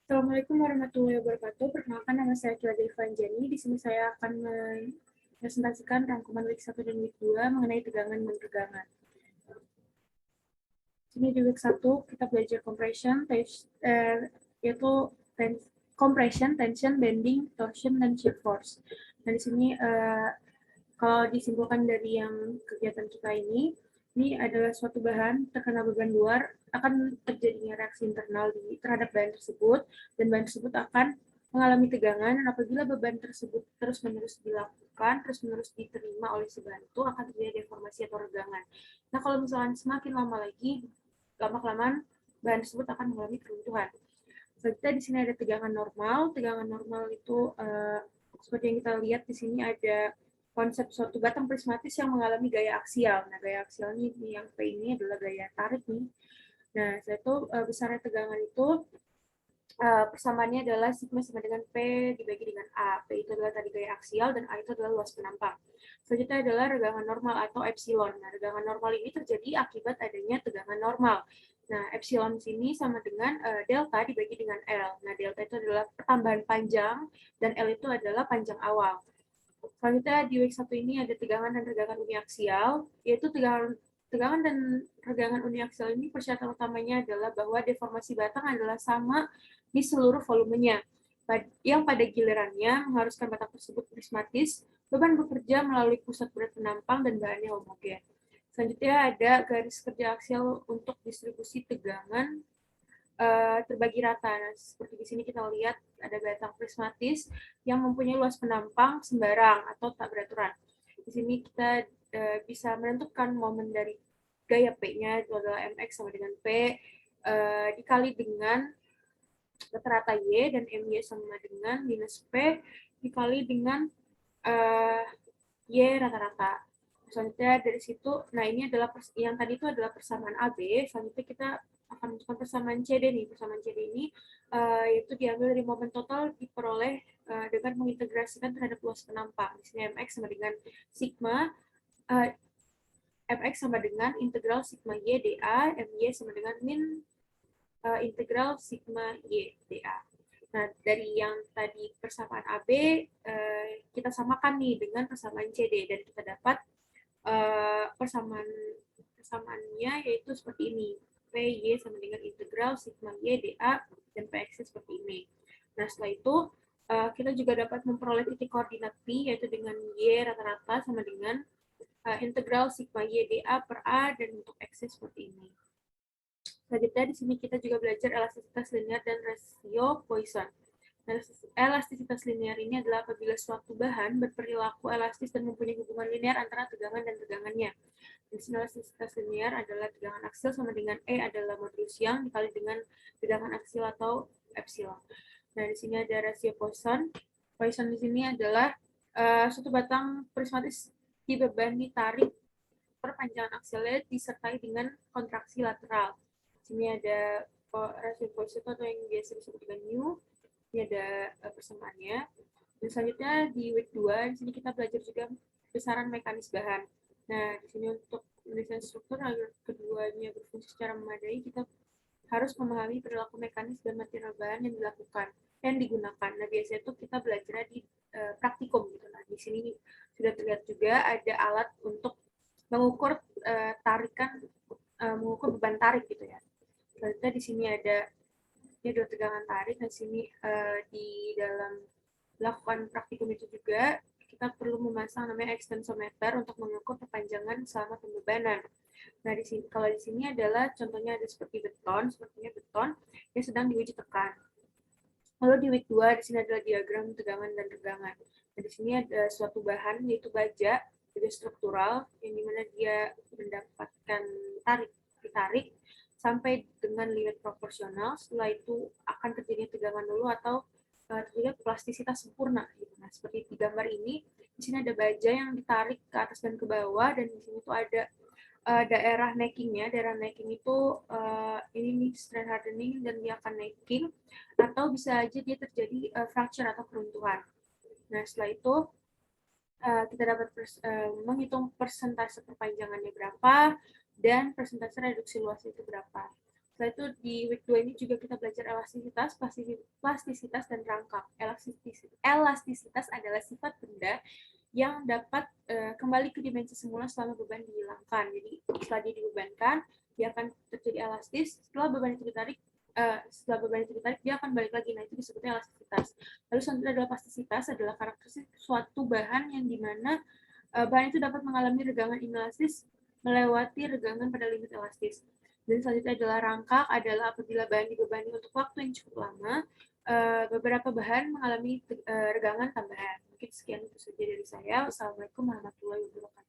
Assalamualaikum warahmatullahi wabarakatuh. Perkenalkan, nama saya Kiladi Evanjani. Di sini saya akan mempresentasikan rangkuman week 1 dan week 2 mengenai tegangan dan tegangan. Di sini di week 1 kita belajar compression, yaitu compression, tension, bending, torsion, dan shear force. Nah, di sini kalau disimpulkan dari yang kegiatan kita ini adalah suatu bahan terkena beban luar, akan terjadinya reaksi internal terhadap bahan tersebut, dan bahan tersebut akan mengalami tegangan, dan apabila beban tersebut terus-menerus dilakukan, terus-menerus diterima oleh si bahan itu, akan terjadi deformasi atau regangan. Nah, kalau misalnya semakin lama lagi, lama-kelamaan bahan tersebut akan mengalami keruntuhan. Selanjutnya di sini ada tegangan normal. Tegangan normal itu seperti yang kita lihat di sini ada konsep suatu batang prismatis yang mengalami gaya aksial. Nah, gaya aksial ini yang P ini adalah gaya tarik nih. Nah, setelah itu besarnya tegangan itu persamaannya adalah sigma sama dengan P dibagi dengan A. P itu adalah tadi gaya aksial dan A itu adalah luas penampang. Selanjutnya adalah regangan normal atau epsilon. Nah, regangan normal ini terjadi akibat adanya tegangan normal. Nah, epsilon sini sama dengan delta dibagi dengan L. Nah, delta itu adalah pertambahan panjang dan L itu adalah panjang awal. Selanjutnya di week 1 ini ada tegangan dan regangan uniaksial, yaitu tegangan dan regangan uniaksial ini persyaratan utamanya adalah bahwa deformasi batang adalah sama di seluruh volumenya, yang pada gilirannya mengharuskan batang tersebut prismatis, beban bekerja melalui pusat berat penampang dan bahannya homogen. Selanjutnya ada garis kerja aksial untuk distribusi tegangan terbagi rata. Nah, seperti di sini kita lihat ada batang prismatis yang mempunyai luas penampang sembarang atau tak beraturan. Di sini kita bisa menentukan momen dari gaya P-nya itu adalah MX sama dengan P dikali dengan rata-rata Y, dan MY sama dengan minus P dikali dengan Y rata-rata. Selanjutnya dari situ, nah ini adalah yang tadi itu adalah persamaan AB. Selanjutnya kita akan menentukan persamaan CD nih. Persamaan CD ini yaitu diambil dari momen total diperoleh dengan mengintegrasikan terhadap luas penampang. Di sini MX sama dengan sigma MX sama dengan integral sigma Y dA, MY sama dengan min integral sigma Y dA. Nah, dari yang tadi persamaan AB, kita samakan nih dengan persamaan CD, dan kita dapat persamaannya yaitu seperti ini. PY sama dengan integral sigma Y dA, dan PX seperti ini. Nah, setelah itu, kita juga dapat memperoleh titik koordinat P, yaitu dengan Y rata-rata sama dengan integral sigma Y dA per A, dan untuk X seperti ini. Selanjutnya di sini kita juga belajar elastisitas linear dan rasio Poisson. Elastisitas linear ini adalah apabila suatu bahan berperilaku elastis dan mempunyai hubungan linear antara tegangan dan tegangannya. Di sini elastisitas linear adalah tegangan aksial sama dengan E adalah modulus yang dikali dengan tegangan aksial atau epsilon. Nah, di sini ada rasio Poisson. Poisson di sini adalah suatu batang prismatis dibebani tarik perpanjangan aksialnya disertai dengan kontraksi lateral. Di sini ada rasio Poisson atau yang biasa disebut dengan mu. Ini ada persamaannya. Dan selanjutnya di week 2, di sini kita belajar juga besaran mekanis bahan. Nah, di sini untuk mendesain struktur agar keduanya berfungsi secara memadai, kita harus memahami perilaku mekanis dan material bahan yang dilakukan dan digunakan. Nah, biasanya itu kita belajar di praktikum gitu. Nah, di sini sudah terlihat juga ada alat untuk mengukur tarikan, mengukur beban tarik gitu ya. Selanjutnya di sini ada ini adalah tegangan tarik. Nah, sini di dalam melakukan praktikum itu juga kita perlu memasang namanya extensometer untuk mengukur perpanjangan selama pembebanan. Nah, di sini kalau di sini adalah contohnya ada seperti beton, sepertinya beton yang sedang diuji tekan. Lalu di week 2 di sini adalah diagram tegangan dan regangan. Nah, di sini ada suatu bahan yaitu baja struktural yang dimana dia mendapatkan ditarik sampai dengan limit proporsional. Setelah itu akan terjadi tegangan dulu atau terjadi plastisitas sempurna. Nah, seperti di gambar ini, di sini ada baja yang ditarik ke atas dan ke bawah, dan di sini tuh ada daerah neckingnya. Daerah necking itu ini nih strand hardening dan dia akan necking, atau bisa aja dia terjadi fracture atau keruntuhan. Nah, setelah itu kita dapat menghitung persentase perpanjangannya berapa dan persentase reduksi luas itu berapa. Setelah itu di week 2 ini juga kita belajar elastisitas, plastisitas, dan rangkap. Elastisitas adalah sifat benda yang dapat kembali ke dimensi semula selama beban dihilangkan. Jadi setelah dia dibebankan, dia akan terjadi elastis. Setelah beban itu ditarik, dia akan balik lagi. Nah, itu disebutnya elastisitas. Lalu selanjutnya adalah plastisitas, adalah karakteristik suatu bahan yang dimana bahan itu dapat mengalami regangan inelastis melewati regangan pada limit elastis. Dan selanjutnya adalah rangkak, adalah apabila bahan dibebani untuk waktu yang cukup lama, beberapa bahan mengalami regangan tambahan. Mungkin sekian itu saja dari saya. Wassalamualaikum warahmatullahi wabarakatuh.